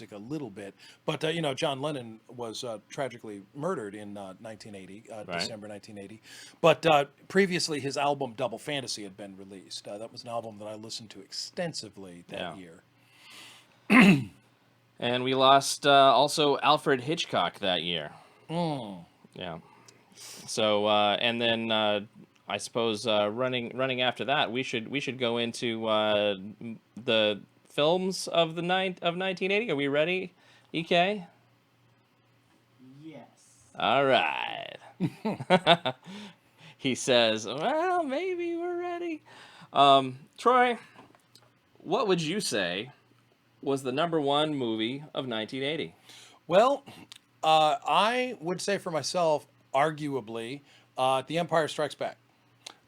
a little bit. But John Lennon was tragically murdered in 1980, Right. December 1980. But previously, his album Double Fantasy had been released. That was an album that I listened to extensively that Yeah. year. And we lost also Alfred Hitchcock that year. Mm. Yeah. So and then I suppose running after that, we should go into the films of the 1980. Are we ready, EK? Yes. All right. He says, "Well, maybe we're ready." Troy, what would you say was the number one movie of 1980? Well, I would say for myself, arguably, The Empire Strikes Back.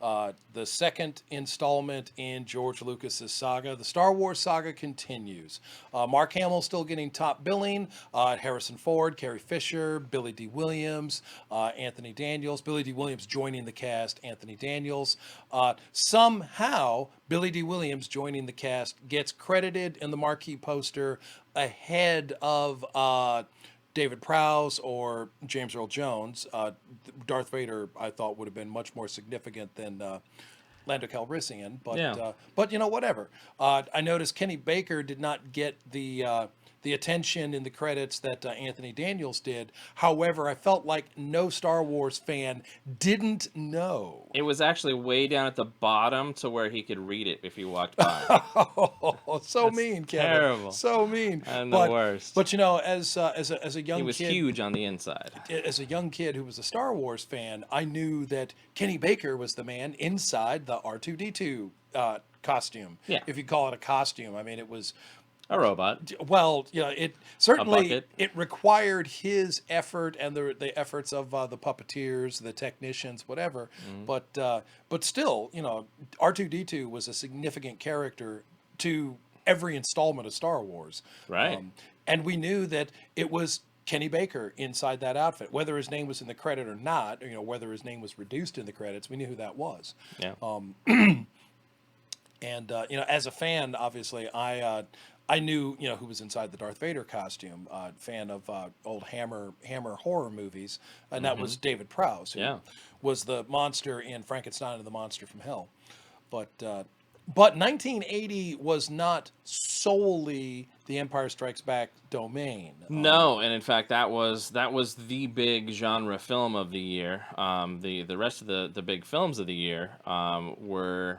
The second installment in George Lucas's saga. The Star Wars saga continues. Mark Hamill still getting top billing. Harrison Ford, Carrie Fisher, Billy D. Williams, Anthony Daniels. Billy D. Williams joining the cast. Anthony Daniels. Somehow, Billy D. Williams joining the cast gets credited in the marquee poster ahead of David Prowse or James Earl Jones. Darth Vader, I thought, would have been much more significant than Lando Calrissian, Yeah. but whatever. I noticed Kenny Baker did not get the attention in the credits that Anthony Daniels did. However, I felt like no Star Wars fan didn't know. It was actually way down at the bottom to where he could read it if he walked by. Oh, so That's mean, Kevin. terrible. So mean. And the But worst. as a He young was kid, huge on the inside. who was a Star Wars fan, I knew that Kenny Baker was the man inside the R2D2 costume. Yeah. If you call it a costume, I mean it was. A robot. Well, it A certainly bucket. it required his effort and the efforts of the puppeteers, the technicians, whatever. Mhm. But still, R2D2 was a significant character to every installment of Star Wars. Right. And we knew that it was Kenny Baker inside that outfit, whether his name was in the credit or not. Whether his name was reduced in the credits, we knew who that was. Yeah. And as a fan, obviously, I knew who was inside the Darth Vader costume. Fan of old Hammer horror movies, and that was David Prowse, who Yeah. was the monster in Frankenstein and the Monster from Hell. But 1980 was not solely the Empire Strikes Back domain. No, and in fact, that was the big genre film of the year. The rest of the big films of the year were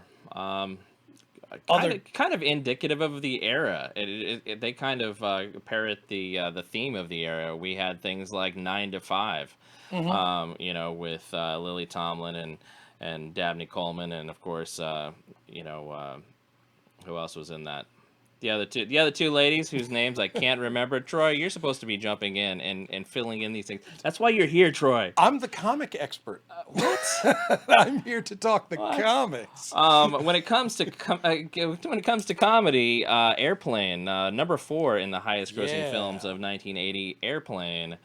Other kind of indicative of the era. They kind of parrot the theme of the era. We had things like 9 to 5, Mhm. with Lily Tomlin and Dabney Coleman, and of course, who else was in that? The other two ladies whose names I can't remember. Troy, you're supposed to be jumping in and filling in these things. That's why you're here, Troy. I'm the comic expert. What? I'm here to talk the What? comics. When it comes to comedy, Airplane, number 4 in the highest grossing films Yeah. of 1980. Airplane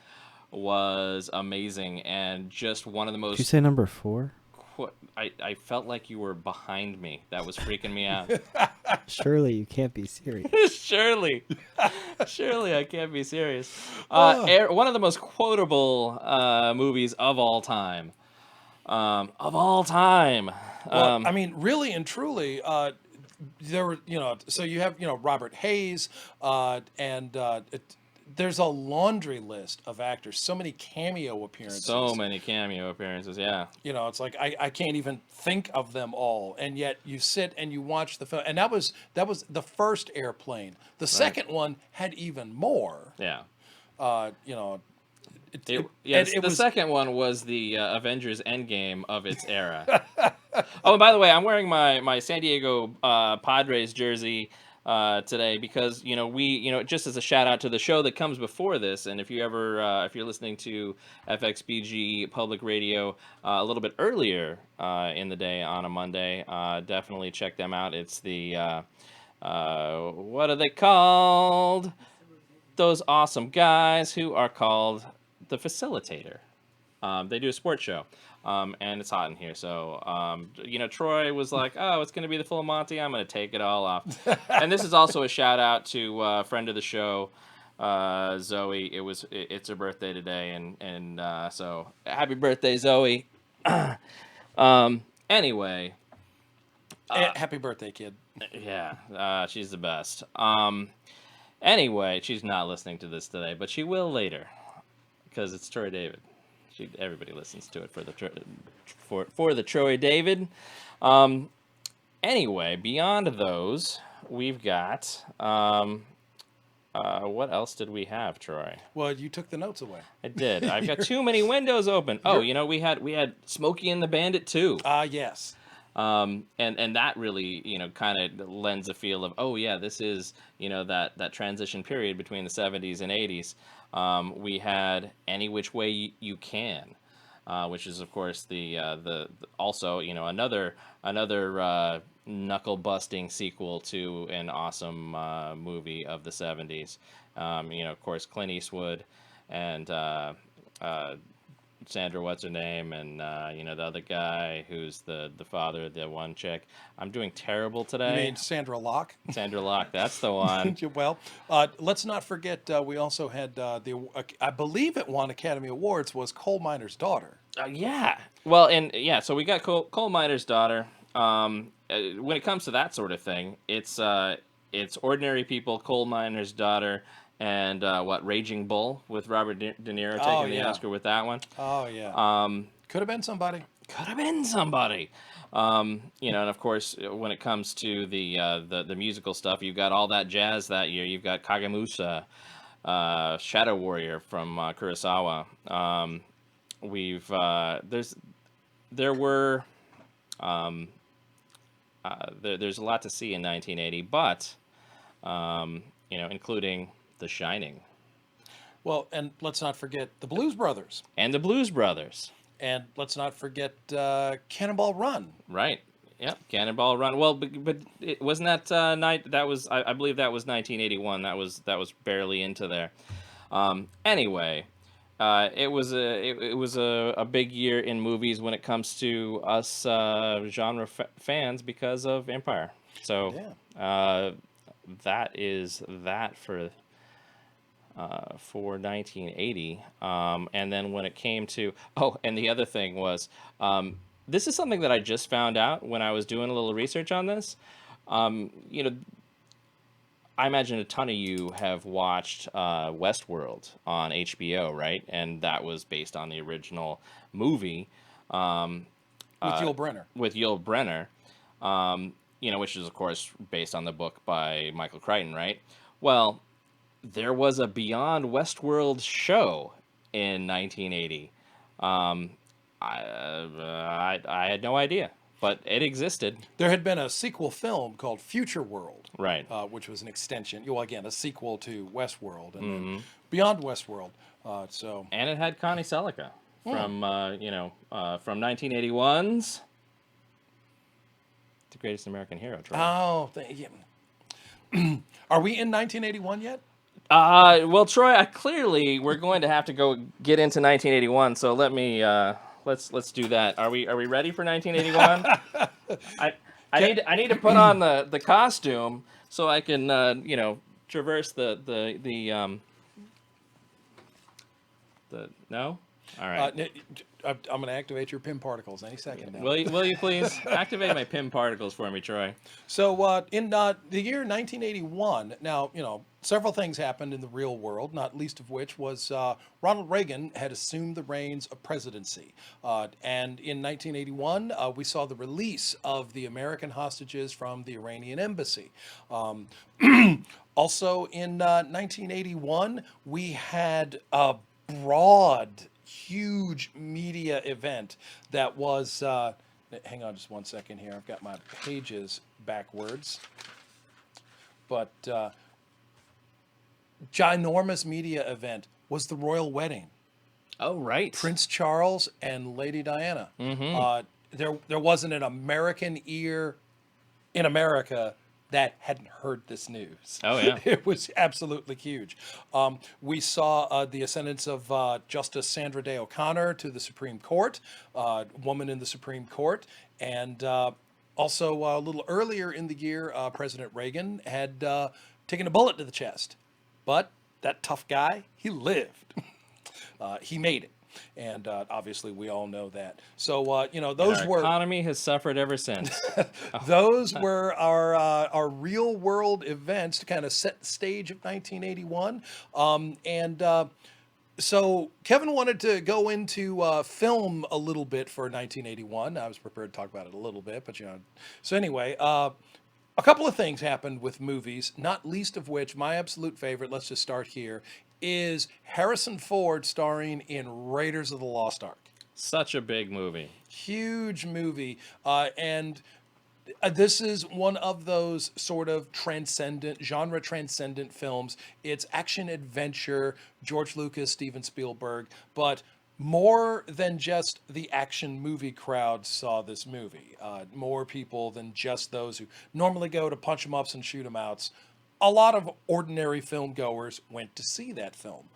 was amazing and just one of the Did you most. say number 4? I felt like you were behind me. That was freaking me out. Surely you can't be serious. Surely, surely I can't be serious. Oh. One of the most quotable movies of all time. Of all time. Well, I mean, really and truly, there were, so you have, Robert Hayes, there's a laundry list of actors, so many cameo appearances. So many cameo appearances, yeah. It's like I can't even think of them all, and yet you sit and you watch the film, and that was the first Airplane. The second one had even more. Yeah. Yes, The second one was the Avengers Endgame of its era. Oh, and by the way, I'm wearing my San Diego Padres jersey today because we just as a shout out to the show that comes before this, and if you're listening to FXBG Public Radio a little bit earlier in the day on a Monday, definitely check them out. It's the what are they called? Those awesome guys who are called the Facilitator. They do a sports show, and it's hot in here. So, Troy was like, "Oh, it's going to be the Full Monty. I'm going to take it all off." And this is also a shout out to a friend of the show, Zoe, it's her birthday today, and so happy birthday, Zoe. Anyway, Happy birthday, kid. yeah, she's the best. Anyway, she's not listening to this today, but she will later because it's Troy David. Everybody listens to it for the Troy David. Anyway, beyond those, we've got what else did we have, Troy? Well, you took the notes away. I did. I've got too many windows open. Oh, we had Smokey and the Bandit too. Yes. And that really, kind of lends a feel of, oh yeah, this is, that transition period between the 70s and 80s. We had Any Which Way You Can, which is of course the also, another knuckle busting sequel to an awesome movie of the 70s. Of course, Clint Eastwood and Sandra, what's her name, and the other guy who's the father of the one chick. I'm doing terrible today. You mean Sandra Locke? Sandra Locke, that's the one. Well, let's not forget we also had I believe it won Academy Awards, was Coal Miner's Daughter. Yeah. Well, and yeah, so we got Coal Miner's Daughter. When it comes to that sort of thing, it's Ordinary People, Coal Miner's Daughter, and Raging Bull with Robert De Niro taking the Oscar with that one. Oh yeah. Could have been somebody. Could have been somebody. And of course, when it comes to the musical stuff, you've got all that jazz that year. You've got Kagemusa, Shadow Warrior from Kurosawa. There's a lot to see in 1980, but including The Shining. Well, and let's not forget the Blues Brothers. And the Blues Brothers. And let's not forget Cannonball Run. Right. Yep. Cannonball Run. Well, but it wasn't that night. That was I believe that was 1981. That was barely into there. Anyway, it was a big year in movies when it comes to us genre fans because of Empire. So that is that for 1980. And then when it came to and the other thing was this is something that I just found out when I was doing a little research on this. I imagine a ton of you have watched Westworld on HBO, right? And that was based on the original movie. With Yul Brynner. With Yul Brynner, which is, of course, based on the book by Michael Crichton, right? Well, there was a Beyond Westworld show in 1980. I had no idea, but it existed. There had been a sequel film called Future World, right? Which was an extension, again, a sequel to Westworld, and then Beyond Westworld. And it had Connie Selica from 1981's The Greatest American Hero. Troy. Oh, are we in 1981 yet? Well, Troy, clearly we're going to have to go get into 1981. So let me let's do that. Are we ready for 1981? I need to put on the costume so I can traverse the no. All right. I'm going to activate your PIM particles any second now. Will you please activate my PIM particles for me, Troy? So in the year 1981, now, several things happened in the real world, not least of which was Ronald Reagan had assumed the reins of presidency. And in 1981, we saw the release of the American hostages from the Iranian embassy. Also in 1981, we had a broad, huge media event that was, hang on just one second here, I've got my pages backwards, but ginormous media event was the royal wedding. Oh, right. Prince Charles and Lady Diana. There wasn't an American ear in America that hadn't heard this news. Oh, yeah. It was absolutely huge. We saw the ascendance of Justice Sandra Day O'Connor to the Supreme Court, woman in the Supreme Court. And also a little earlier in the year, President Reagan had taken a bullet to the chest. But that tough guy, he lived. He made it. And obviously, we all know that. So, And those our were economy has suffered ever since. those were our real world events to kind of set the stage of 1981. And so Kevin wanted to go into film a little bit for 1981. I was prepared to talk about it a little bit, but So anyway, a couple of things happened with movies, not least of which my absolute favorite. Let's just start here. Is Harrison Ford starring in Raiders of the Lost Ark? Such a big movie. Huge movie, and this is one of those sort of genre transcendent films. It's action adventure, George Lucas, Steven Spielberg, but more than just the action movie crowd saw this movie. More people than just those who normally go to punch 'em ups and shoot 'em outs. A lot of ordinary film goers went to see that film.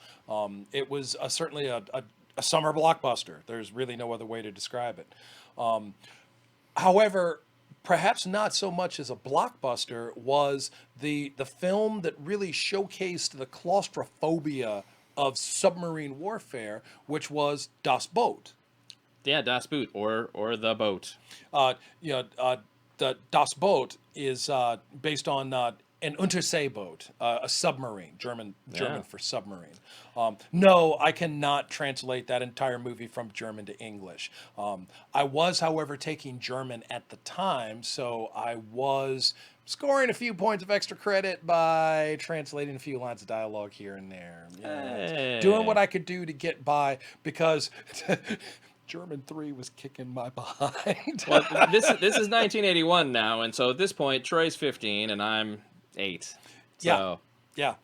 It was certainly a summer blockbuster. There's really no other way to describe it. However, perhaps not so much as a blockbuster was the film that really showcased the claustrophobia of submarine warfare, which was Das Boot. Yeah, Das Boot or The Boat. Uh, you know, uh, the Das Boot is based on an Unterseeboot, a submarine, German Yeah. for submarine. No, I cannot translate that entire movie from German to English. I was, however, taking German at the time, so I was scoring a few points of extra credit by translating a few lines of dialogue here and there. Doing what Hey. I could do to get by because German 3 was kicking my behind. Well, this is 1981 now, and so at this point, Troy's 15 and I'm 8. Yeah. So Yeah,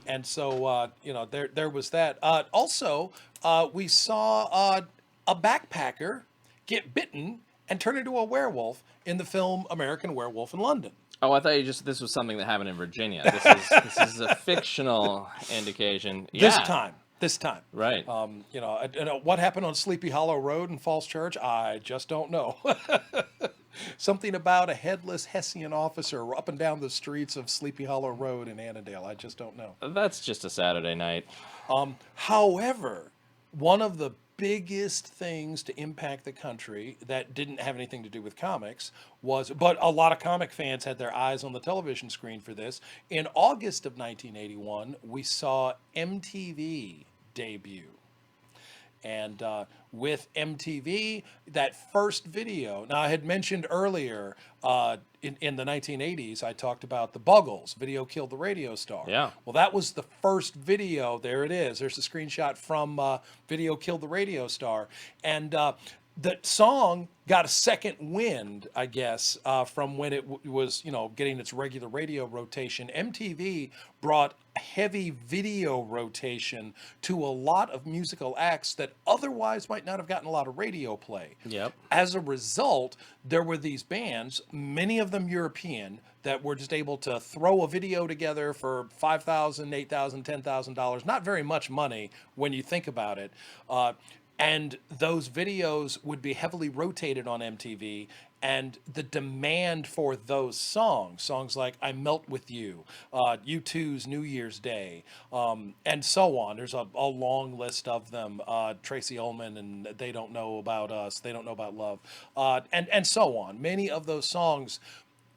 and so there was that. Also, we saw a backpacker get bitten and turn into a werewolf in the film American Werewolf in London. oh, I thought this was something that happened in Virginia. This is a fictional indication. Yeah. This time. Right. What happened on Sleepy Hollow Road in Falls Church? I just don't know. Something about a headless Hessian officer up and down the streets of Sleepy Hollow Road in Annandale. I just don't know. That's just a Saturday night. However, one of the biggest things to impact the country that didn't have anything to do with comics but a lot of comic fans had their eyes on the television screen for this. In August of 1981, we saw MTV debut. And with MTV, that first video. Now, I had mentioned earlier in the 1980s, I talked about the Buggles. Video killed the radio star. Yeah. Well, that was the first video. There it is. There's a screenshot from Video Killed the Radio Star. And the song got a second wind, I guess, from when it was, getting its regular radio rotation. MTV brought heavy video rotation to a lot of musical acts that otherwise might not have gotten a lot of radio play. Yep. As a result, there were these bands, many of them European, that were just able to throw a video together for $5,000, $8,000, $10,000. Not very much money when you think about it. And those videos would be heavily rotated on MTV, and the demand for those songs like I Melt With You, U2's New Year's Day, and so on. There's a long list of them. Tracy Ullman and They Don't Know About Us, They Don't Know About Love, and so on. Many of those songs,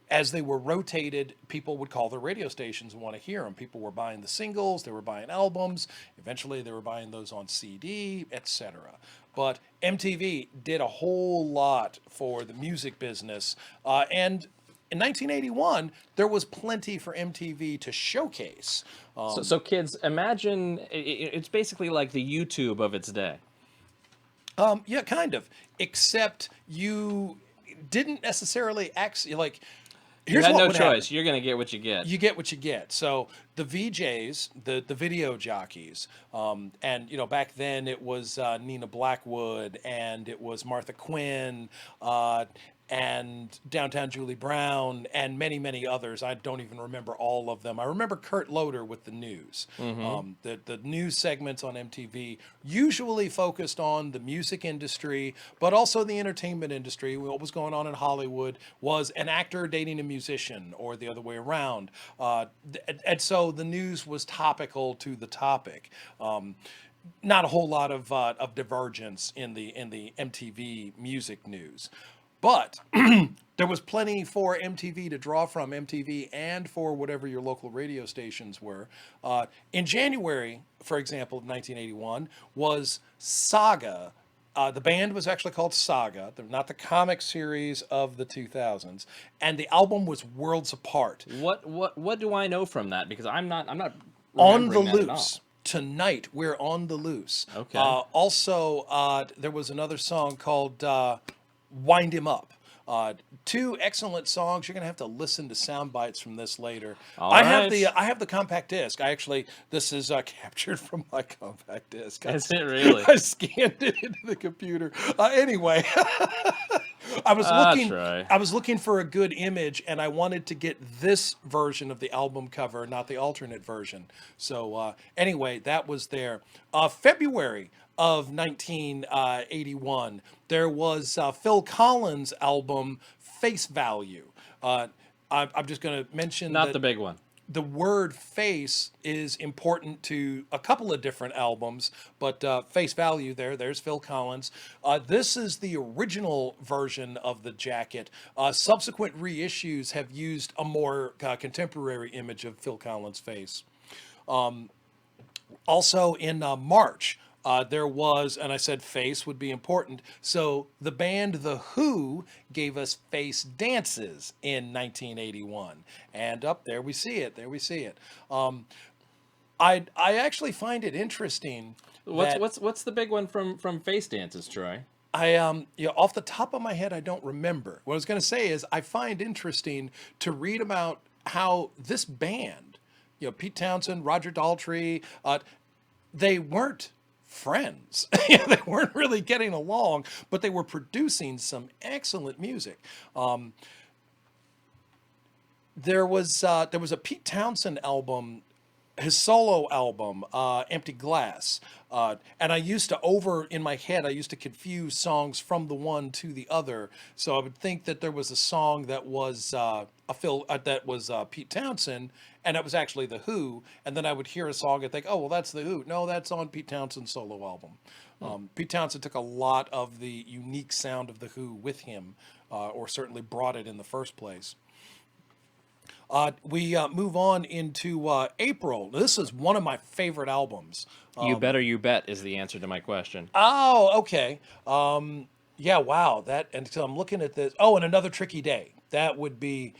as they were rotated, people would call their radio stations and want to hear them. People were buying the singles, they were buying albums, eventually they were buying those on CD, etc. But MTV did a whole lot for the music business. And in 1981, there was plenty for MTV to showcase. So kids, imagine it's basically like the YouTube of its day. Yeah, kind of. Except you didn't necessarily like. You had no choice. You're going to get what you get. You get what you get. So the VJs, the video jockeys, and back then it was Nina Blackwood and it was Martha Quinn, and Downtown Julie Brown, and many, many others. I don't even remember all of them. I remember Kurt Loder with the news. The news segments on MTV usually focused on the music industry, but also the entertainment industry. What was going on in Hollywood was an actor dating a musician, or the other way around. And so the news was topical to the topic. Not a whole lot of divergence in the MTV music news. But there was plenty for MTV to draw from, MTV and for whatever your local radio stations were. In January, for example, of 1981, was Saga. The band was actually called Saga. They're not the comic series of the 2000s. And the album was Worlds Apart. What do I know from that? Because I'm not On the remembering that at all. Loose. Tonight, we're on the loose. Okay. Also, there was another song called Wind Him Up. Two excellent songs. You're gonna have to listen to sound bites from this later. All I right. have the compact disc. This is captured from my compact disc. Is it really? I scanned it into the computer. Anyway, Try. I was looking for a good image, and I wanted to get this version of the album cover, not the alternate version. So anyway, that was there. February of 1981, there was Phil Collins' album Face Value. I'm just going to mention Not that the big one. the word face is important to a couple of different albums, but Face Value there's Phil Collins. This is the original version of the jacket. Subsequent reissues have used a more contemporary image of Phil Collins' face. Also in March, there was, and I said face would be important, so the band The Who gave us Face Dances in 1981. And up there we see it, I actually find it interesting that What's the big one from Face Dances, Troy? off the top of my head, I don't remember. What I was going to say is I find interesting to read about how this band, Pete Townsend, Roger Daltrey, they weren't friends. They weren't really getting along, but they were producing some excellent music. There was a Pete Townsend album, his solo album, Empty Glass. And I used to in my head, I used to confuse songs from the one to the other. So I would think that there was a song that was Pete Townsend, and it was actually The Who. And then I would hear a song and think, oh, well, that's The Who. No, that's on Pete Townsend's solo album. Pete Townsend took a lot of the unique sound of The Who with him, or certainly brought it in the first place. We move on into April. This is one of my favorite albums. You better you bet is the answer to my question. Oh, okay. Yeah, wow. And so I'm looking at this. Oh, and Another Tricky Day. That would be,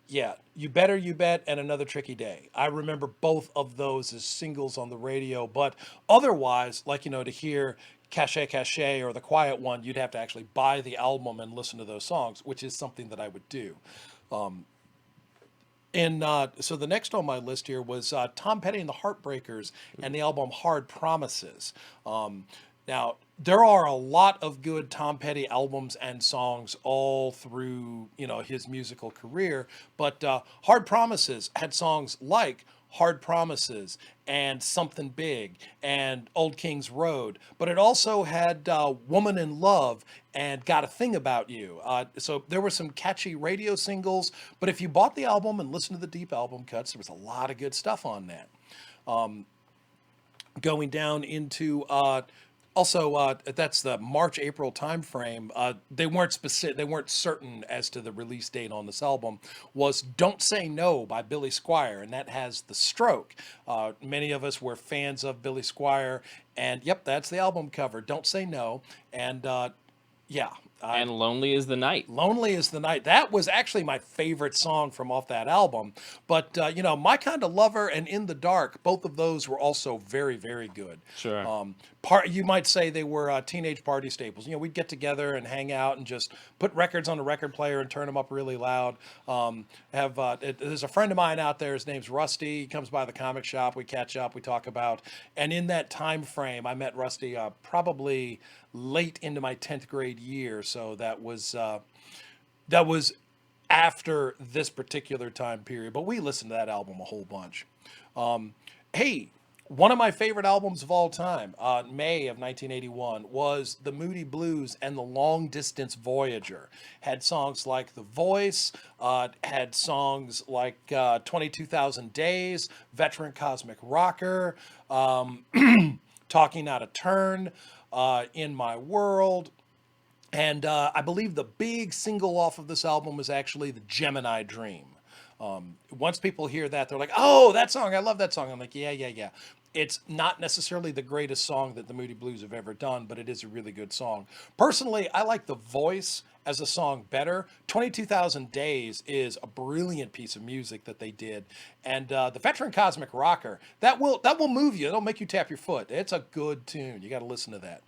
yeah, You Better You Bet and Another Tricky Day. I remember both of those as singles on the radio, but otherwise, like, to hear Cache Cache or The Quiet One, you'd have to actually buy the album and listen to those songs, which is something that I would do. So the next on my list here was Tom Petty and the Heartbreakers and the album Hard Promises. Now, there are a lot of good Tom Petty albums and songs all through, his musical career, but Hard Promises had songs like Hard Promises and Something Big and Old King's Road, but it also had Woman in Love and Got a Thing About You. So there were some catchy radio singles, but if you bought the album and listened to the deep album cuts, there was a lot of good stuff on that. Going down into that's the March-April timeframe. They weren't specific. They weren't certain as to the release date on this album. Was "Don't Say No" by Billy Squier, and that has The Stroke. Many of us were fans of Billy Squier, and yep, that's the album cover. "Don't Say No," and yeah. And Lonely is the Night. Lonely is the Night. That was actually my favorite song from off that album. But, My Kind of Lover and In the Dark, both of those were also very, very good. Sure. You might say they were teenage party staples. We'd get together and hang out and just put records on a record player and turn them up really loud. There's a friend of mine out there. His name's Rusty. He comes by the comic shop. We catch up. We talk about. And in that time frame, I met Rusty probably late into my 10th grade year. So that was that was after this particular time period, but we listened to that album a whole bunch. Hey, one of my favorite albums of all time, May of 1981, was The Moody Blues and The Long Distance Voyager. Had songs like The Voice, had songs like 22,000 Days, Veteran Cosmic Rocker, Talking Out of Turn, In My World. And I believe the big single off of this album was actually The Gemini Dream. Once people hear that, they're like, "Oh, that song! I love that song." I'm like, "Yeah, yeah, yeah." It's not necessarily the greatest song that the Moody Blues have ever done, but it is a really good song. Personally, I like The Voice as a song better. 22,000 Days is a brilliant piece of music that they did, and the Veteran Cosmic Rocker that will move you. It'll make you tap your foot. It's a good tune. You got to listen to that.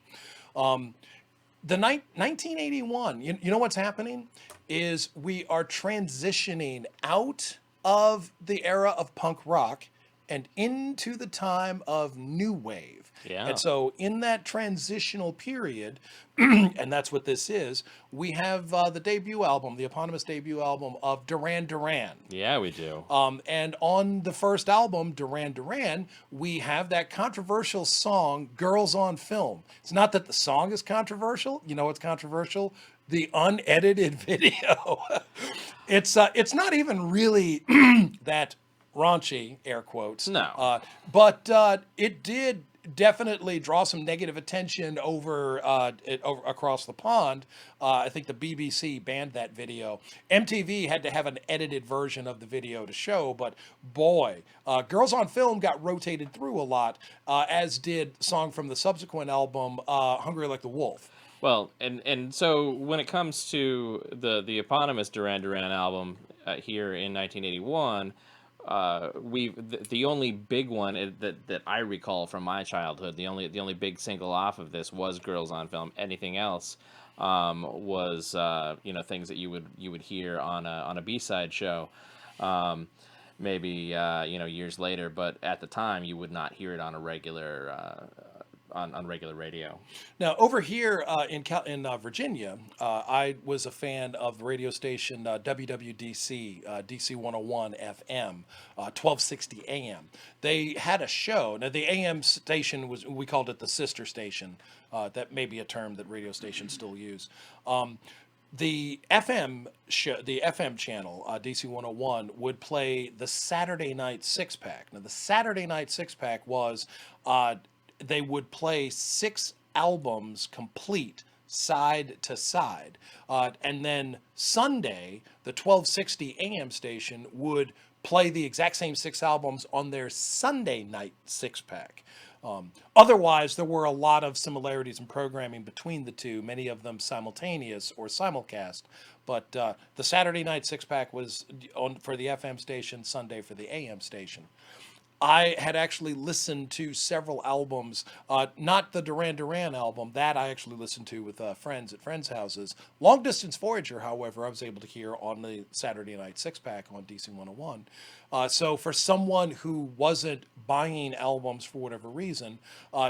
1981, you know what's happening is we are transitioning out of the era of punk rock and into the time of new wave. Yeah. And so in that transitional period, and that's what this is, we have the debut album, the eponymous debut album of Duran Duran. Yeah, we do. And on the first album, Duran Duran, we have that controversial song, Girls on Film. It's not that the song is controversial. You know what's controversial? The unedited video. It's not even really that raunchy, air quotes. No. But it did definitely draw some negative attention over across the pond. I think the BBC banned that video. MTV had to have an edited version of the video to show, but boy, Girls on Film got rotated through a lot, as did song from the subsequent album, Hungry Like the Wolf. Well, and so when it comes to the eponymous Duran Duran album here in 1981, the only big one that I recall from my childhood, the only big single off of this was Girls on Film. Anything else was things that you would hear on a B-side show. Maybe years later, but at the time you would not hear it on a regular on regular radio. Now, over here in Virginia, I was a fan of the radio station WWDC, DC 101 FM, 1260 AM. They had a show. Now, the AM station we called it the sister station. That may be a term that radio stations still use. The FM channel, DC 101, would play the Saturday Night Six Pack. Now, the Saturday Night Six Pack was they would play 6 albums complete side to side. And then Sunday, the 1260 AM station would play the exact same 6 albums on their Sunday night six pack. Otherwise, there were a lot of similarities in programming between the two, many of them simultaneous or simulcast. But the Saturday night six pack was for the FM station, Sunday for the AM station. I had actually listened to several albums, not the Duran Duran album, that I actually listened to with friends at friends' houses. Long Distance Voyager, however, I was able to hear on the Saturday Night Six Pack on DC 101. So for someone who wasn't buying albums for whatever reason,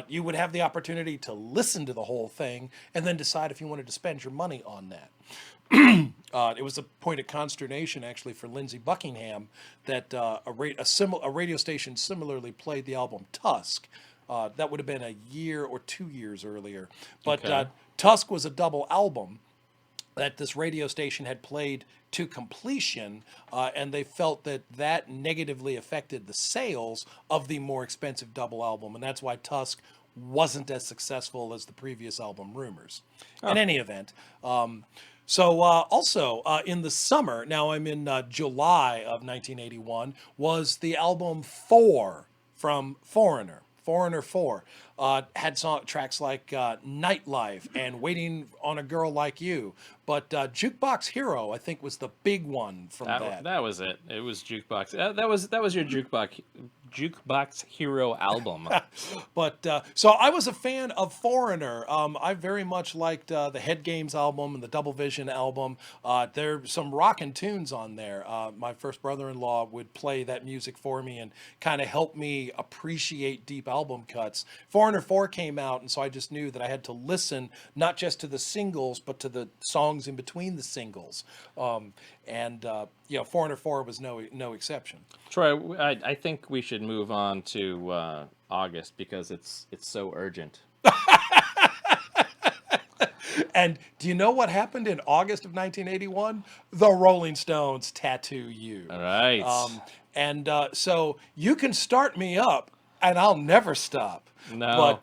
you would have the opportunity to listen to the whole thing and then decide if you wanted to spend your money on that. It was a point of consternation, actually, for Lindsey Buckingham that a radio station similarly played the album Tusk. That would have been a year or 2 years earlier. But Okay. Tusk was a double album that this radio station had played to completion, and they felt that negatively affected the sales of the more expensive double album, and that's why Tusk wasn't as successful as the previous album, Rumors. In any event, also in the summer, now I'm in July of 1981, was the album 4 from Foreigner. Foreigner 4 had tracks like Nightlife and Waiting on a Girl Like You. But Jukebox Hero, I think, was the big one from that. That was it. It was Jukebox. That was your Jukebox Hero album. But so I was a fan of Foreigner. I very much liked the Head Games album and the Double Vision album. There's some rockin' tunes on there. My first brother-in-law would play that music for me and kind of help me appreciate deep album cuts. Foreigner 4 came out, and so I just knew that I had to listen not just to the singles, but to the songs in between the singles. Foreigner 4 was no exception. Troy, I think we should move on to August because it's so urgent. And do you know what happened in August of 1981? The Rolling Stones' Tattoo You. All right. So you can start me up, and I'll never stop. No.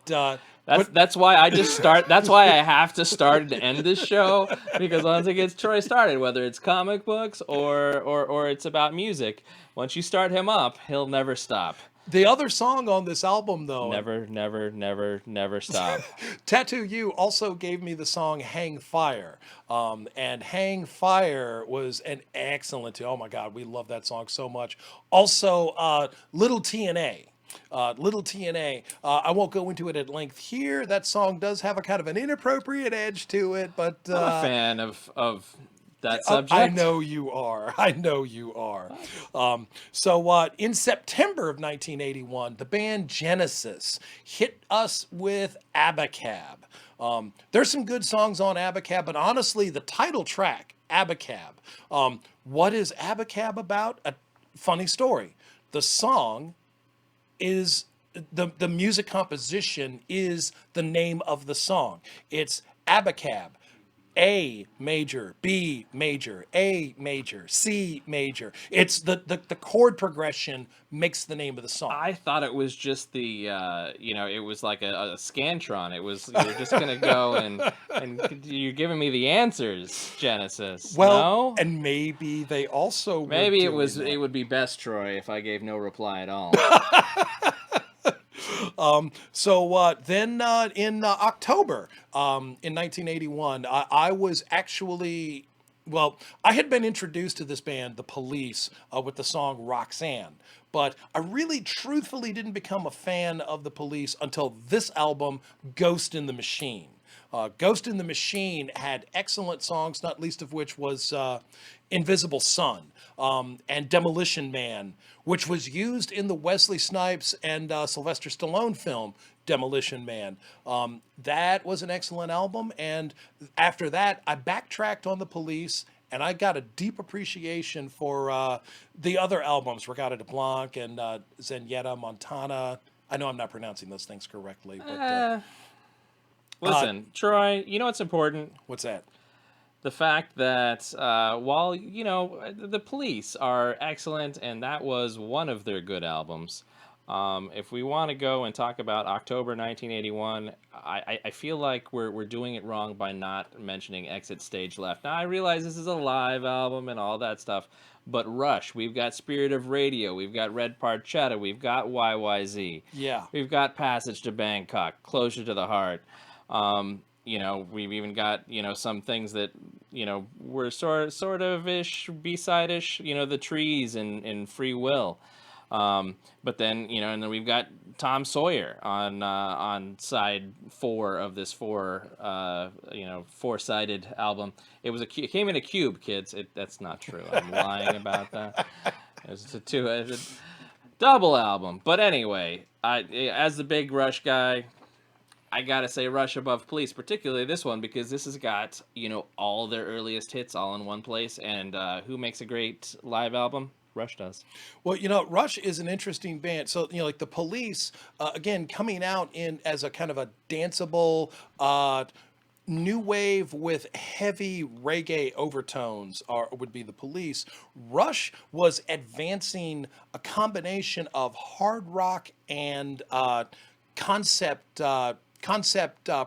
But That's why I just start. That's why I have to start and end this show, because once it gets Troy started, whether it's comic books or it's about music, once you start him up, he'll never stop. the other song on this album, though, Never stop. Tattoo You also gave me the song Hang Fire. And Hang Fire was an excellent, oh my God, we love that song so much. Also, Little TNA. Little TNA. I won't go into it at length here. That song does have a kind of an inappropriate edge to it, but I'm a fan of that oh, subject. I know you are. I know you are. In September of 1981, the band Genesis hit us with Abacab. There's some good songs on Abacab, but honestly, the title track, Abacab. What is Abacab about? A funny story. The song is the music composition is the name of the song. It's Abacab. A major, B major, A major, C major. It's the chord progression makes the name of the song. I thought it was just the it was like a Scantron. It was you're just gonna go and you're giving me the answers, Genesis. Well, no? and maybe they also were Maybe it doing was that. it would be best, Troy, if I gave no reply at all. Then in October in 1981, I was actually, I had been introduced to this band, The Police, with the song Roxanne. But I really truthfully didn't become a fan of The Police until this album, Ghost in the Machine. Ghost in the Machine had excellent songs, not least of which was Invisible Sun and Demolition Man, which was used in the Wesley Snipes and Sylvester Stallone film Demolition Man. That was an excellent album, and after that, I backtracked on The Police, and I got a deep appreciation for the other albums, Regata de Blanc and Zenyatta Montana. I know I'm not pronouncing those things correctly, but Listen, Troy, you know what's important? what's that? The fact that while the Police are excellent, and that was one of their good albums. If we want to go and talk about October 1981, I feel like we're doing it wrong by not mentioning Exit Stage Left. Now I realize this is a live album and all that stuff, but Rush, we've got Spirit of Radio, we've got Red Parchetta, we've got YYZ, Yeah. we've got Passage to Bangkok, Closer to the Heart. We've even got, some things that, were sort of ish, B-side-ish, The Trees and Free Will. But then, and then we've got Tom Sawyer on side 4 of this four-sided album. It came in a cube, kids. That's not true. I'm lying about that. It's a double album. But anyway, as the big Rush guy, I gotta say Rush above Police, particularly this one, because this has got, all their earliest hits all in one place. And who makes a great live album? Rush does. Well, Rush is an interesting band. So, like the Police, again, coming out in as a kind of a danceable, new wave with heavy reggae overtones would be the Police. Rush was advancing a combination of hard rock and concept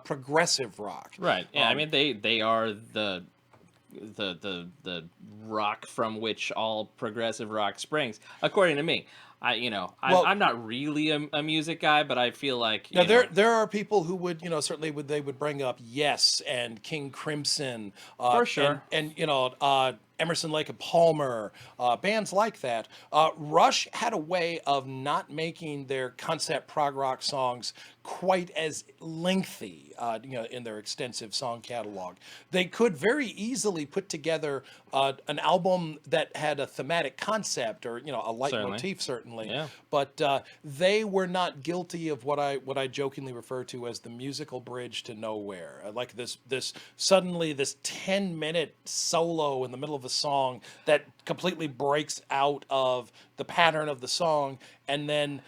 progressive rock. Right. Yeah. I mean, they are the rock from which all progressive rock springs, according to me. I'm not really a music guy, but I feel like now there are people who would certainly they would bring up Yes and King Crimson for sure, and Emerson, Lake and Palmer, bands like that. Rush had a way of not making their concept prog rock songs quite as lengthy, in their extensive song catalog. They could very easily put together an album that had a thematic concept or a Certainly. leitmotif, certainly, Yeah. but they were not guilty of what I jokingly refer to as the musical bridge to nowhere. Like this suddenly this 10-minute solo in the middle of a song that completely breaks out of the pattern of the song, and then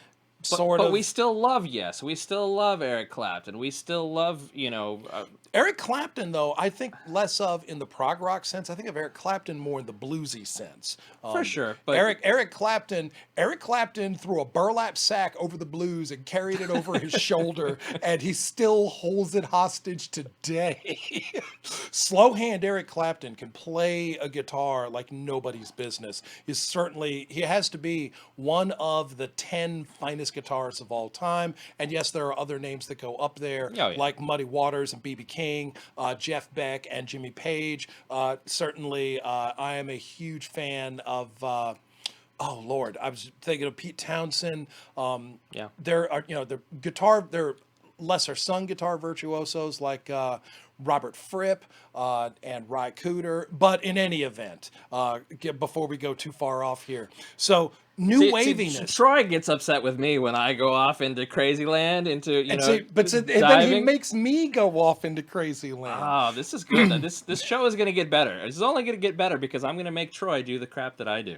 But we still love Yes. We still love Eric Clapton. We still love, Eric Clapton, though, I think less of in the prog rock sense. I think of Eric Clapton more in the bluesy sense. for sure. But Eric Clapton threw a burlap sack over the blues and carried it over his shoulder, and he still holds it hostage today. Slow hand Eric Clapton can play a guitar like nobody's business. He has to be one of the 10 finest guitarists of all time. And yes, there are other names that go up there, Oh, yeah. like Muddy Waters and B.B. King, Jeff Beck, and Jimmy Page. Certainly, I am a huge fan of. Oh Lord, I was thinking of Pete Townsend. Yeah. There are there are lesser sung guitar virtuosos like Robert Fripp and Ry Cooder. But in any event, before we go too far off here, so new See, waviness. Troy gets upset with me when I go off into crazy land, And then he diving. makes me go off into crazy land. Oh, this is good. This show is gonna get better. It's only gonna get better because I'm gonna make Troy do the crap that I do.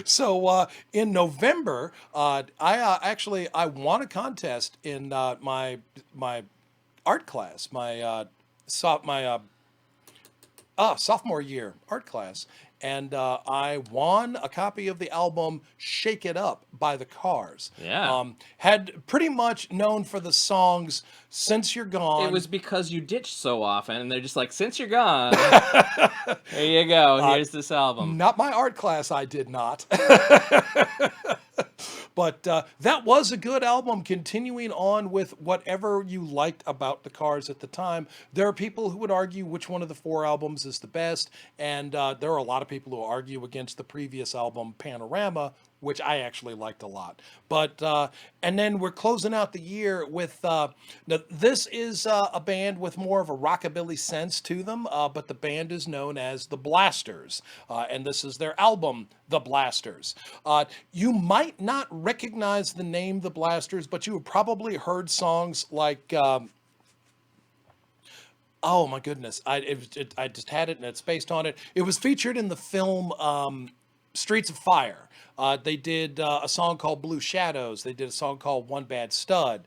So in November, I won a contest in my art class, my sophomore year art class, and I won a copy of the album "Shake It Up" by the Cars. Yeah. Had pretty much known for the songs "Since You're Gone." It was because you ditched so often, and they're just like, since you're gone, here you go. Here's this album. Not my art class, I did not. But that was a good album, continuing on with whatever you liked about the Cars at the time. There are people who would argue which one of the 4 albums is the best, and there are a lot of people who argue against the previous album, Panorama, which I actually liked a lot. But and then we're closing out the year with now this is a band with more of a rockabilly sense to them, but the band is known as the Blasters, and this is their album, The Blasters. You might not recognize the name The Blasters, but you have probably heard songs like. Oh my goodness! I just had it and it spaced on it. It was featured in the film Streets of Fire. They did a song called Blue Shadows. They did a song called One Bad Stud.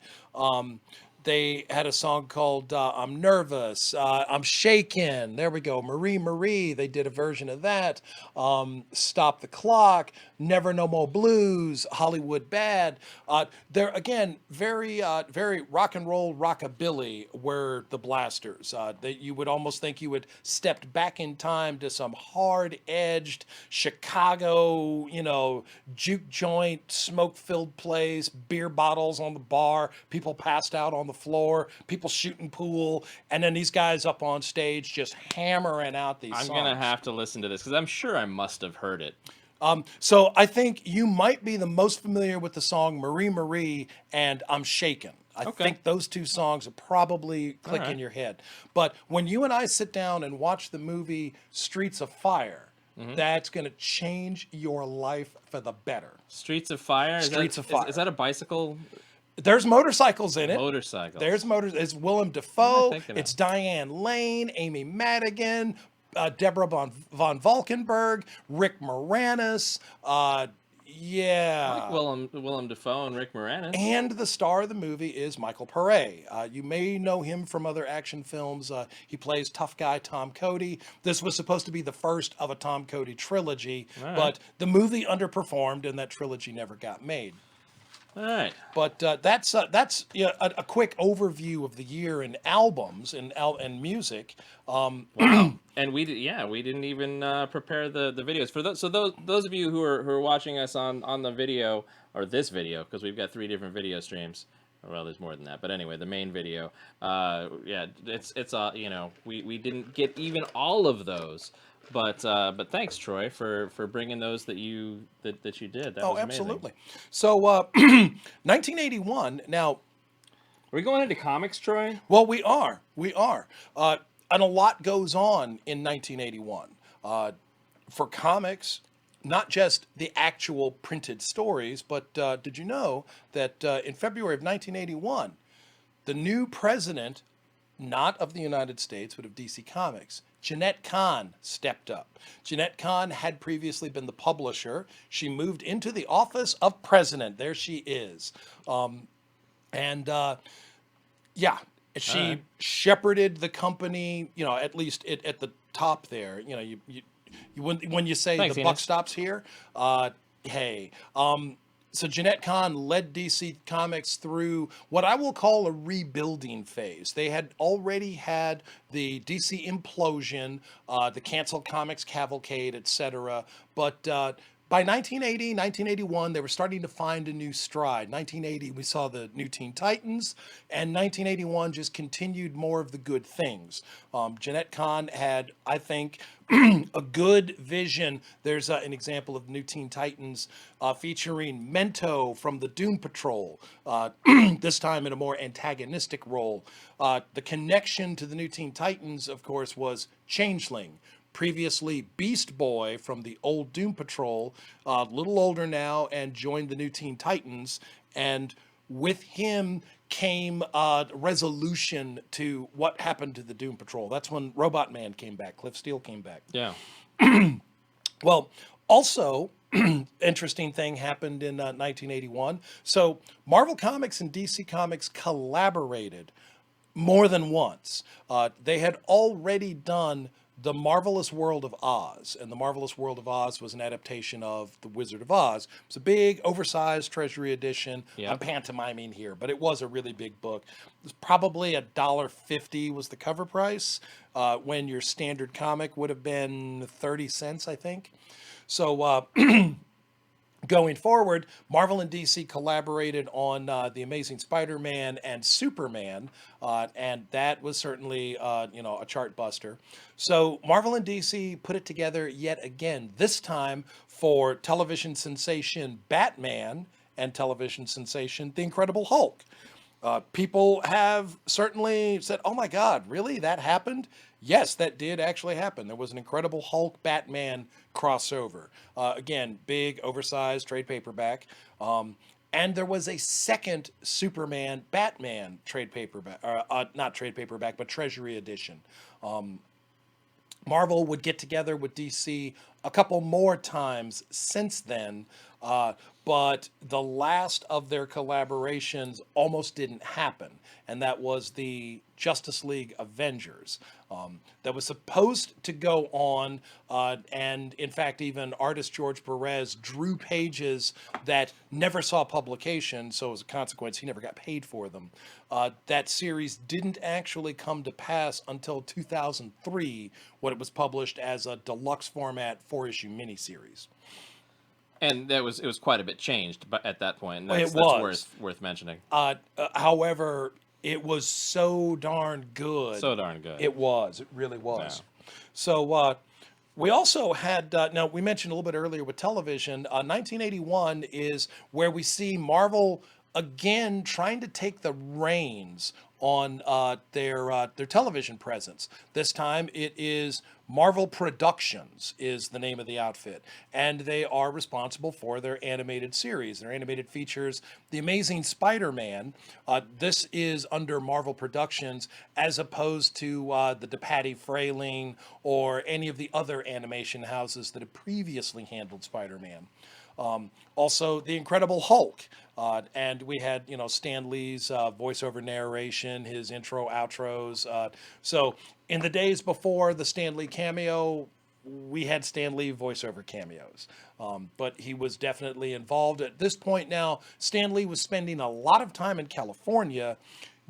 They had a song called I'm Nervous, I'm Shaken. There we go. Marie Marie. They did a version of that. Stop the Clock, Never No More Blues, Hollywood Bad. They're, again, very rock and roll, rockabilly were the Blasters. That you would almost think you had stepped back in time to some hard-edged Chicago, juke joint, smoke-filled place, beer bottles on the bar, people passed out on the floor, people shooting pool, and then these guys up on stage just hammering out these songs. I'm gonna have to listen to this because I'm sure I must have heard it. So I think you might be the most familiar with the song Marie Marie and I'm Shaken. I think those 2 songs are probably click in your head. But when you and I sit down and watch the movie Streets of Fire, that's going to change your life for the better. Streets of Fire. Streets of Fire. Is that a bicycle? There's motorcycles in it. Motorcycles. There's motors. It's Willem Dafoe. thinking It's of? Diane Lane, Amy Madigan, Deborah von Valkenburg, Rick Moranis. Yeah. I like Willem Dafoe and Rick Moranis. And the star of the movie is Michael Pare. You may know him from other action films. He plays tough guy Tom Cody. This was supposed to be the first of a Tom Cody trilogy, but the movie underperformed and that trilogy never got made. All right. But that's a quick overview of the year in albums and music. And we didn't even prepare the videos for those. So those of you who are watching us on the video or this video, because we've got 3 different video streams. Well, there's more than that, but anyway, the main video. It's we didn't get even all of those. But thanks, Troy, for bringing those that you did. That Oh, was amazing. absolutely. So, 1981. Now, Are we going into comics, Troy? well, we are, and a lot goes on in 1981 for comics. Not just the actual printed stories, but did you know that in February of 1981, the new president, not of the United States, but of DC Comics, Jeanette Kahn stepped up. Jeanette Kahn had previously been the publisher. She moved into the office of president. There she is. And yeah, All right. she shepherded the company, at least at the top there. When you say the Thanks, buck Enos. stops here, hey. So Jeanette Kahn led DC Comics through what I will call a rebuilding phase. They had already had the DC implosion, the canceled comics cavalcade, etc. But by 1980, 1981, they were starting to find a new stride. 1980, we saw the New Teen Titans, and 1981 just continued more of the good things. Jeanette Kahn had, I think, a good vision. There's an example of New Teen Titans featuring Mento from the Doom Patrol, this time in a more antagonistic role. The connection to the New Teen Titans, of course, was Changeling. Previously Beast Boy from the old Doom Patrol, a little older now, and joined the New Teen Titans. And with him came resolution to what happened to the Doom Patrol. That's when Robot Man came back, Cliff Steele came back. Yeah. Well, also, interesting thing happened in 1981. So Marvel Comics and DC Comics collaborated more than once. They had already done The Marvelous World of Oz, and The Marvelous World of Oz was an adaptation of The Wizard of Oz. It's a big, oversized Treasury edition. I'm Yep. pantomiming here, but it was a really big book. It was probably $1.50 was the cover price, when your standard comic would have been 30 cents, I think. So going forward, Marvel and DC collaborated on the Amazing Spider-Man and Superman, and that was certainly a chart buster. So Marvel and DC put it together yet again. This time for television sensation Batman and television sensation The Incredible Hulk. People have certainly said, "Oh my God, really? That happened?" Yes, that did actually happen. There was an Incredible Hulk Batman crossover. Again, big, oversized trade paperback. And there was a second Superman Batman trade paperback, not trade paperback, but Treasury edition. Marvel would get together with DC a couple more times since then, but the last of their collaborations almost didn't happen, and that was the Justice League Avengers. That was supposed to go on, and in fact, even artist George Perez drew pages that never saw publication, so as a consequence, he never got paid for them. That series didn't actually come to pass until 2003, when it was published as a deluxe format 4-issue miniseries. And it was quite a bit changed, but at that point, and It that's was. worth mentioning. However, it was so darn good. So darn good. It was. It really Yeah. was. So we also had, now we mentioned a little bit earlier with television, 1981 is where we see Marvel again trying to take the reins on their television presence. This time it is Marvel Productions is the name of the outfit, and they are responsible for their animated series, their animated features, The Amazing Spider-Man. This is under Marvel Productions as opposed to the DePatie Frayling or any of the other animation houses that have previously handled Spider-Man. Also, The Incredible Hulk. And we had, Stan Lee's voiceover narration, his intro, outros. So in the days before the Stan Lee cameo, we had Stan Lee voiceover cameos. But he was definitely involved. At this point now, Stan Lee was spending a lot of time in California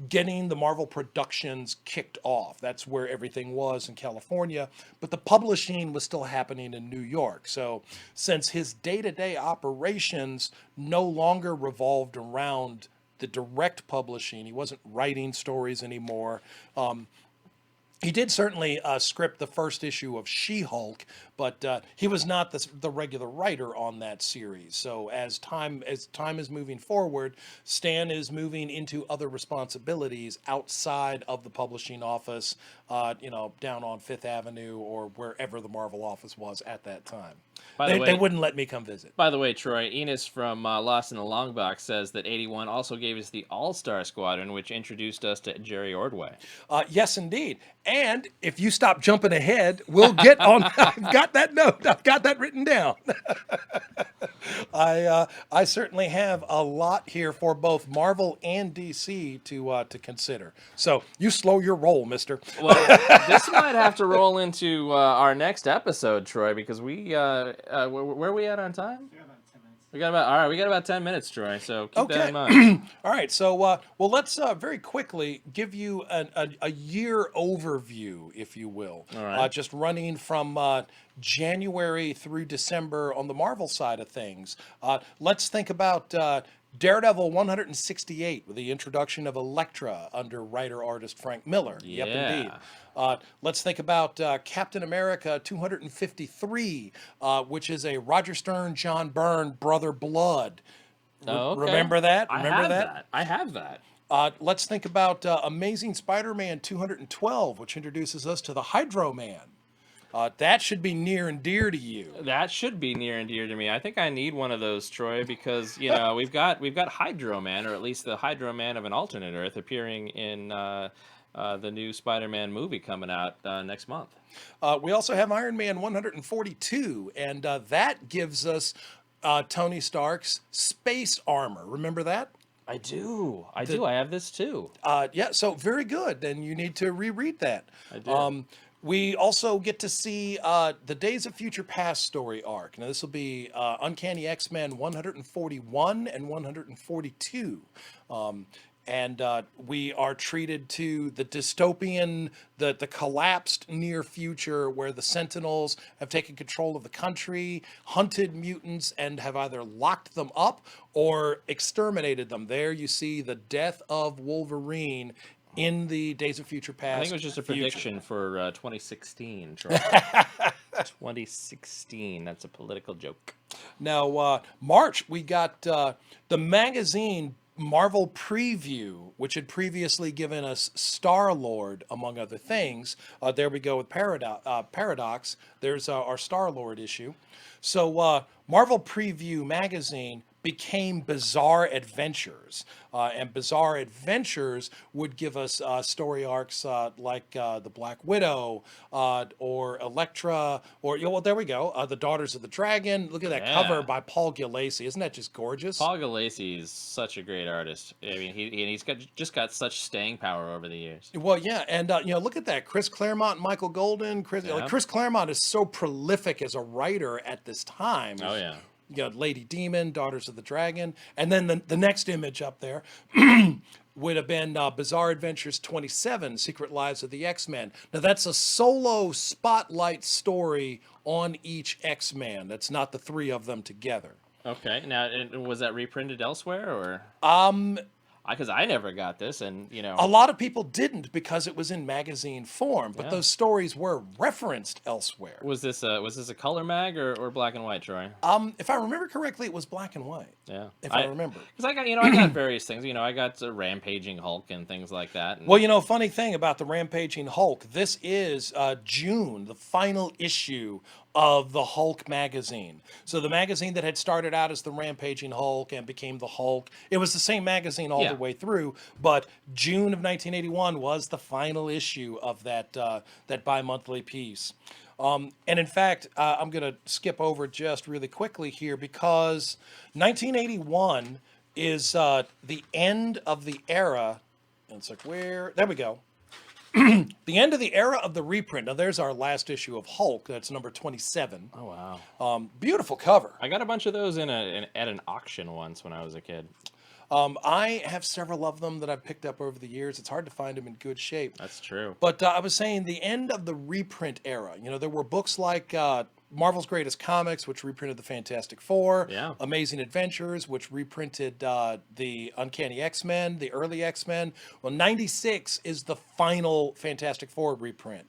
getting the Marvel Productions kicked off. That's where everything was in California, but the publishing was still happening in New York. So since his day-to-day operations no longer revolved around the direct publishing, he wasn't writing stories anymore. He did certainly script the first issue of She-Hulk, but he was not the regular writer on that series. So as time is moving forward, Stan is moving into other responsibilities outside of the publishing office, down on Fifth Avenue or wherever the Marvel office was at that time. By the They way, wouldn't let me come visit. By the way, Troy, Enos from Lost in the Long Box says that 81 also gave us the All-Star Squadron, which introduced us to Jerry Ordway. Yes, indeed. And if you stop jumping ahead, we'll get on. I've got that note. I've got that written down. I certainly have a lot here for both Marvel and DC to consider. So you slow your roll, Mister. Well, this might have to roll into our next episode, Troy, because where are we at on time? We got about 10 minutes, Troy. So keep that in mind. All right. So, let's very quickly give you a year overview, if you will. All right. Just running from January through December on the Marvel side of things. Let's think about Daredevil 168 with the introduction of Elektra under writer-artist Frank Miller. Yep, Yeah. indeed. Let's think about Captain America 253, which is a Roger Stern, John Byrne, Brother Blood. Oh, okay. Remember that? I Remember have that? I have that. Let's think about Amazing Spider-Man 212, which introduces us to the Hydro Man. That should be near and dear to you. That should be near and dear to me. I think I need one of those, Troy, because we've got Hydro Man, or at least the Hydro Man of an alternate Earth, appearing in the new Spider-Man movie coming out next month. We also have Iron Man 142, and that gives us Tony Stark's space armor. Remember that? I do. I have this too. Yeah, so very good. Then you need to reread that. I do. We also get to see the Days of Future Past story arc. Now, this will be Uncanny X-Men 141 and 142. And we are treated to the dystopian, the collapsed near future where the Sentinels have taken control of the country, hunted mutants, and have either locked them up or exterminated them. There you see the death of Wolverine in the Days of Future Past. I think it was just a future. prediction for 2016, Troy. 2016. That's a political joke. Now, March, we got the magazine Marvel Preview, which had previously given us Star-Lord, among other things. There we go with Paradox. There's our Star-Lord issue. So Marvel Preview magazine became Bizarre Adventures. And Bizarre Adventures would give us story arcs like the Black Widow or Elektra, or, there we go, the Daughters of the Dragon. Look at that cover by Paul Gulacy. Isn't that just gorgeous? Paul Gulacy is such a great artist. I mean, he's just got such staying power over the years. Well, yeah, and look at that. Chris Claremont and Michael Golden. Chris Claremont is so prolific as a writer at this time. Oh, yeah. You got Lady Demon, Daughters of the Dragon, and then the next image up there would have been Bizarre Adventures 27, Secret Lives of the X-Men. Now, that's a solo spotlight story on each X-Man. That's not the three of them together. Okay. Now, was that reprinted elsewhere, or? Because I never got this, and a lot of people didn't because it was in magazine form, but those stories were referenced elsewhere. Was this a color mag or black and white, Troy? If I remember correctly, it was black and white. Yeah, if I remember, because I got various things. I got Rampaging Hulk and things like that. And... Well, funny thing about the Rampaging Hulk, this is June, the final issue of the Hulk magazine. So the magazine that had started out as the Rampaging Hulk and became the Hulk, it was the same magazine all the way through, but June of 1981 was the final issue of that bi-monthly piece. And in fact, I'm going to skip over just really quickly here because 1981 is the end of the era. And it's like, there we go. The end of the era of the reprint. Now, there's our last issue of Hulk. That's number 27. Oh, wow. Beautiful cover. I got a bunch of those at an auction once when I was a kid. I have several of them that I've picked up over the years. It's hard to find them in good shape. That's true. But I was saying the end of the reprint era. There were books like Marvel's Greatest Comics, which reprinted the Fantastic Four. Yeah. Amazing Adventures, which reprinted the Uncanny X-Men, the early X-Men. Well, 96 is the final Fantastic Four reprint.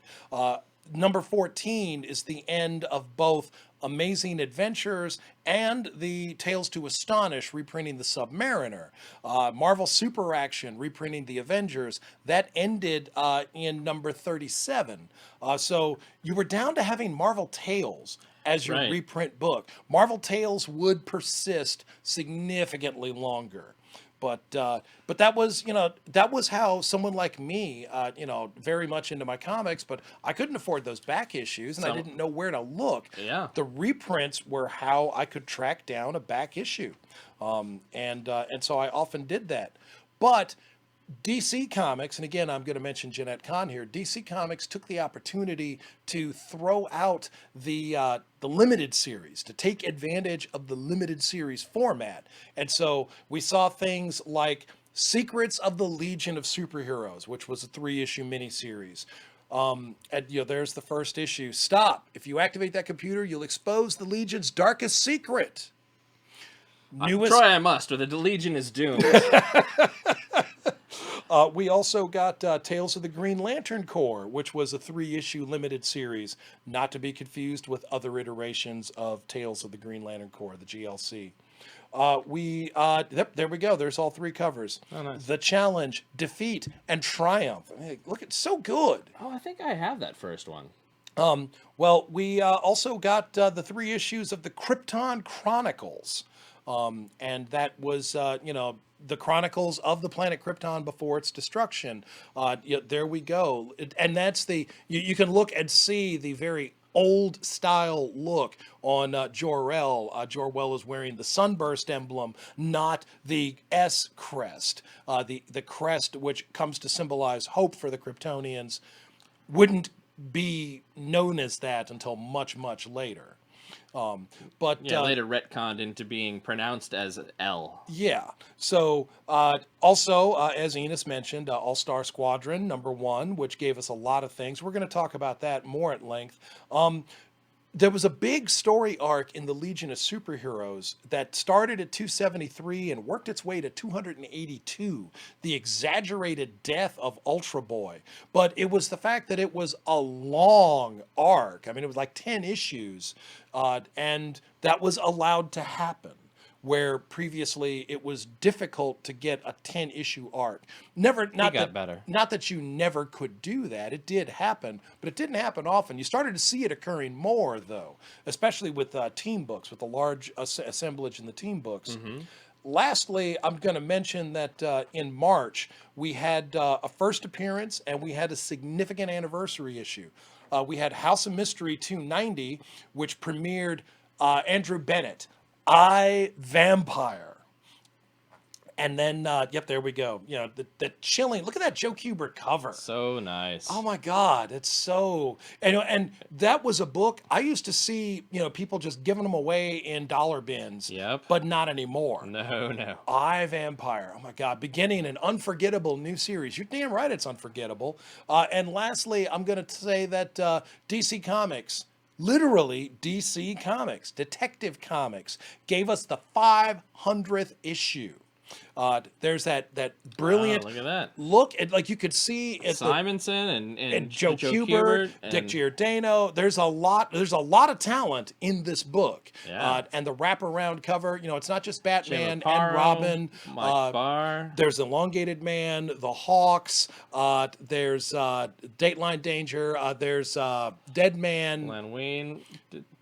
Number 14 is the end of both Amazing Adventures and the Tales to Astonish, reprinting the Submariner. Marvel Super Action, reprinting the Avengers. That ended in number 37. So you were down to having Marvel Tales as your Right. reprint book. Marvel Tales would persist significantly longer. But that was, that was how someone like me, very much into my comics, but I couldn't afford those back issues and I So- didn't know where to look. Yeah. The reprints were how I could track down a back issue. And so I often did that. But DC Comics, and again, I'm going to mention Jeanette Kahn here. DC Comics took the opportunity to throw out the limited series, to take advantage of the limited series format, and so we saw things like Secrets of the Legion of Superheroes, which was a 3-issue miniseries. And there's the first issue. Stop! If you activate that computer, you'll expose the Legion's darkest secret. Newest. Troy, I must, or the Legion is doomed. We also got Tales of the Green Lantern Corps, which was a 3-issue limited series, not to be confused with other iterations of Tales of the Green Lantern Corps, the GLC. There we go. There's all 3 covers. Oh, nice. The Challenge, Defeat, and Triumph. I mean, look, it's so good. Oh, I think I have that first one. Well, we also got the 3 issues of the Krypton Chronicles. And that was, the chronicles of the planet Krypton before its destruction. There we go. And that's you can look and see the very old style look on Jor-El. Jor-El is wearing the sunburst emblem, not the S crest. The crest, which comes to symbolize hope for the Kryptonians, wouldn't be known as that until much, much later. But Later retconned into being pronounced as L. yeah. So also, as Enos mentioned, All-Star Squadron #1, which gave us a lot of things. We're going to talk about that more at length. There was a big story arc in the Legion of Superheroes that started at 273 and worked its way to 282, the exaggerated death of Ultra Boy. But it was the fact that it was a long arc. I mean, it was like 10 issues, and that was allowed to happen, where previously it was difficult to get a 10-issue arc. Better. Not that you never could do that. It did happen, but it didn't happen often. You started to see it occurring more, though, especially with team books, with the large assemblage in the team books. Mm-hmm. Lastly, I'm going to mention that in March, we had a first appearance and we had a significant anniversary issue. We had House of Mystery 290, which premiered Andrew Bennett, I, Vampire. And then, there we go. The chilling. Look at that Joe Kubert cover. So nice. Oh my God, it's so. And that was a book I used to see. People just giving them away in dollar bins. Yep. But not anymore. No. I, Vampire. Oh my God, beginning an unforgettable new series. You're damn right, it's unforgettable. And lastly, I'm going to say that DC Comics. Literally, DC Comics, Detective Comics, gave us the 500th issue. There's that brilliant look at that. look at, like, you could see at Simonson and Joe Kubert, Dick Giordano. There's a lot of talent in this book. Yeah. And the wraparound cover, it's not just Batman Jim and Robin. Mike Barr. There's Elongated Man, the Hawks. There's Dateline Danger. There's Dead Man. Len Wein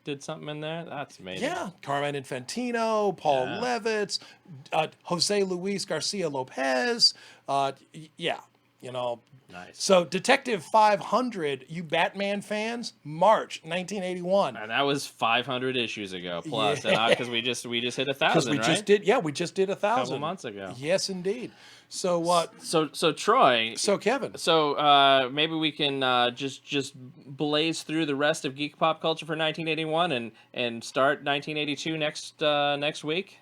did something in there. That's amazing. Yeah, Carmine Infantino, Paul Levitz, Jose Luis Garcia Lopez. Nice. So Detective 500, you Batman fans, March 1981. And that was 500 issues ago plus, because we just hit 1,000, Because we just did 1,000 a couple months ago. Yes, indeed. So So Troy. So Kevin. So maybe we can just blaze through the rest of geek pop culture for 1981 and start 1982 next week.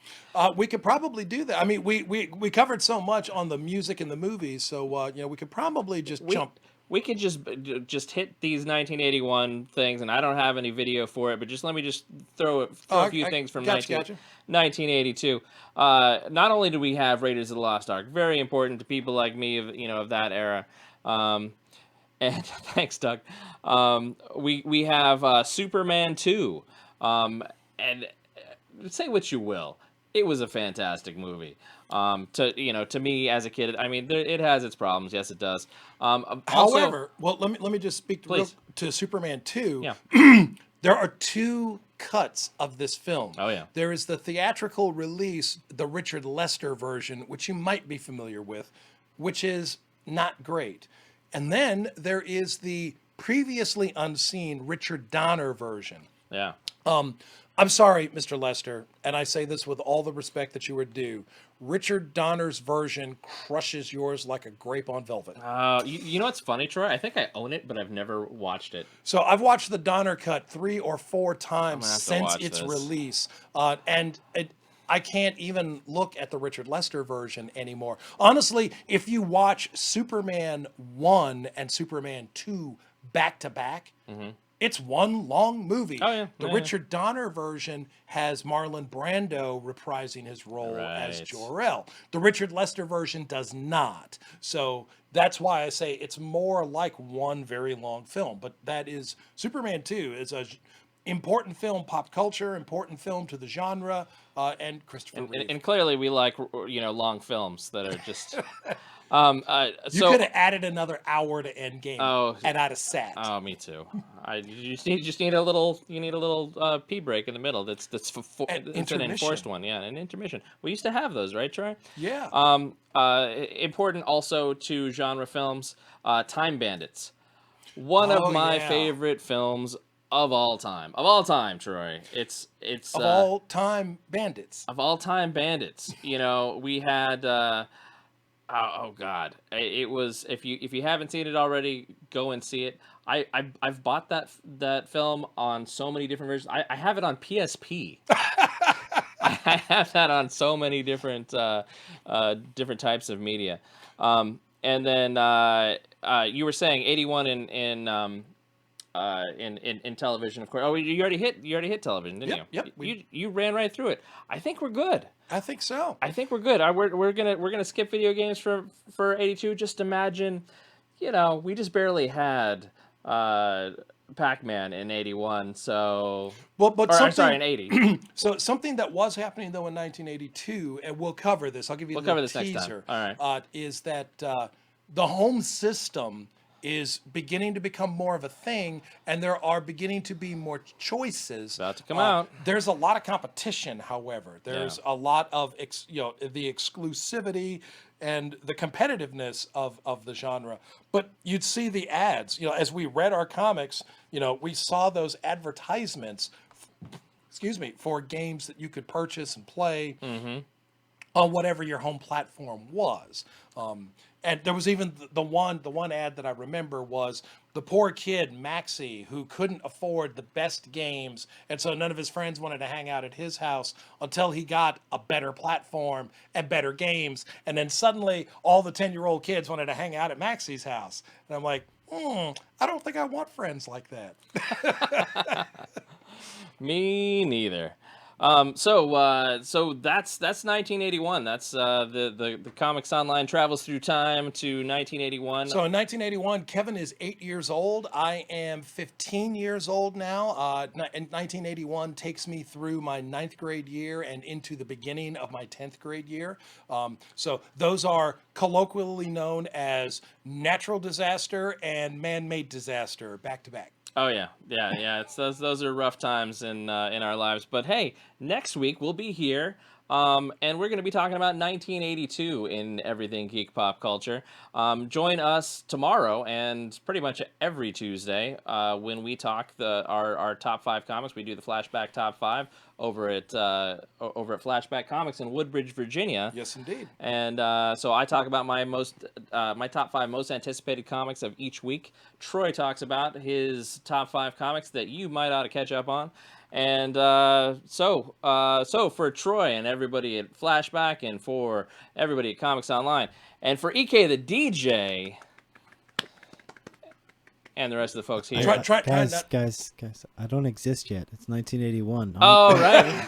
We could probably do that. I mean, we covered so much on the music and the movies, so we could probably just jump. we could just hit these 1981 things, and I don't have any video for it, but just let me just throw a few things from Gotcha. 1982. Not only do we have Raiders of the Lost Ark, very important to people like me of that era. And thanks, Doug. We have Superman 2. And say what you will, it was a fantastic movie. To me as a kid, I mean, it has its problems. Yes, it does. Also, However, well, let me just speak please. to Superman 2. Yeah. There are two cuts of this film. Oh, yeah. There is the theatrical release, the Richard Lester version, which you might be familiar with, which is not great. And then there is the previously unseen Richard Donner version. Yeah. I'm sorry, Mr. Lester, and I say this with all the respect that you are due. Richard Donner's version crushes yours like a grape on velvet. You know what's funny, Troy? I think I own it, but I've never watched it. So I've watched the Donner cut 3 or 4 gonna times have to since watch its this. release, and I can't even look at the Richard Lester version anymore. Honestly, if you watch Superman 1 and Superman 2 back to back, it's one long movie. Oh, yeah. The Yeah, Richard Donner version has Marlon Brando reprising his role as Right. Jor-El. The Richard Lester version does not. So that's why I say it's more like one very long film. But that is Superman 2 is a important film, pop culture, important film to the genre, and Christopher Reeve. And clearly, we like long films that are just. You could have added another hour to Endgame, Oh. and I'd have sat. Oh, me too. You just need a little pee break in the middle. That's it's an intermission. enforced one. Yeah, an intermission. We used to have those, right, Troy? Yeah. Important also to genre films, Time Bandits. One Oh, of my yeah. favorite films of all time. Of all time, Troy. It's of all time bandits. of all time bandits. We had oh God, it was if you haven't seen it already, go and see it. I've bought that film on so many different versions. I have it on PSP. I have that on so many different different types of media. And then you were saying 81 in television, of course. Oh, you already hit television, didn't Yep, you? You ran right through it. I think we're good. I think so. I think we're good. We're gonna skip video games for 82. Just imagine, we just barely had Pac-Man in 81. So But or, I'm something, sorry, in 80. so something that was happening though in 1982, and we'll cover this. I'll give you a We'll little cover this teaser. next time. All right. Is that the home system is beginning to become more of a thing, and there are beginning to be more choices. About to come out. There's a lot of competition, however. There's a lot of the exclusivity and the competitiveness of the genre. But you'd see the ads. As we read our comics, we saw those advertisements. Excuse me, for games that you could purchase and play on whatever your home platform was. And there was even the one ad that I remember was the poor kid Maxie who couldn't afford the best games, and so none of his friends wanted to hang out at his house until he got a better platform and better games, and then suddenly all the 10-year-old kids wanted to hang out at Maxie's house, and I'm like, I don't think I want friends like that. Me neither. So that's 1981. That's the Comics Online travels through time to 1981. So in 1981, Kevin is 8 years old. I am 15 years old now. And 1981 takes me through my 9th grade year and into the beginning of my 10th grade year. So those are colloquially known as natural disaster and man-made disaster back to back. Oh yeah. It's those are rough times in our lives. But hey, next week we'll be here, and we're going to be talking about 1982 in everything geek pop culture. Join us tomorrow and pretty much every Tuesday when we talk our top 5 comics. We do the Flashback top 5 over at Flashback Comics in Woodbridge, Virginia. Yes, indeed. And so I talk about my top 5 most anticipated comics of each week. Troy talks about his top 5 comics that you might ought to catch up on. And so for Troy and everybody at Flashback, and for everybody at Comics Online, and for EK the DJ, and the rest of the folks here. Try not- Guys, I don't exist yet. It's 1981. Oh, right.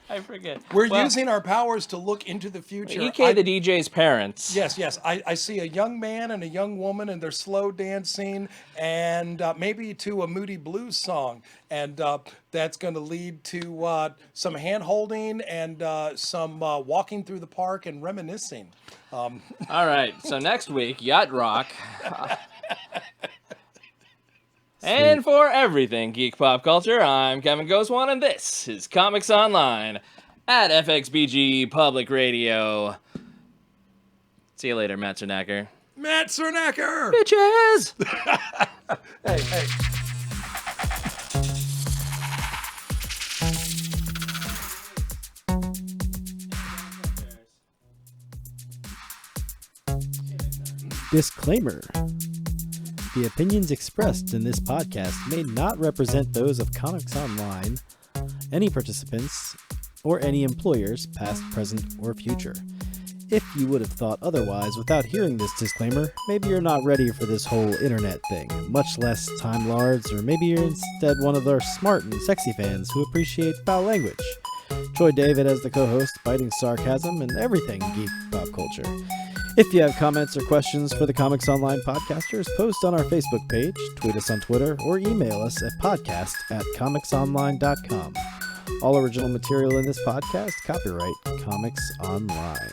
I forget. We're Well, using our powers to look into the future. EK the DJ's parents. Yes. I see a young man and a young woman, and they're slow dancing, and maybe to a Moody Blues song, and that's going to lead to some hand holding and some walking through the park and reminiscing. All right. So next week, Yacht Rock. And for everything geek pop culture, I'm Kevin Goswan, and this is Comics Online at FXBG Public Radio. See you later, Matt Cernacker. Matt Cernacker! Bitches! Hey. Disclaimer. The opinions expressed in this podcast may not represent those of Comics Online, any participants, or any employers, past, present, or future. If you would have thought otherwise without hearing this disclaimer, maybe you're not ready for this whole internet thing, much less Time Lords, or maybe you're instead one of our smart and sexy fans who appreciate foul language. Troy David as the co-host, biting sarcasm and everything geek pop culture. If you have comments or questions for the Comics Online podcasters, post on our Facebook page, tweet us on Twitter, or email us at podcast@comicsonline.com. All original material in this podcast, copyright Comics Online.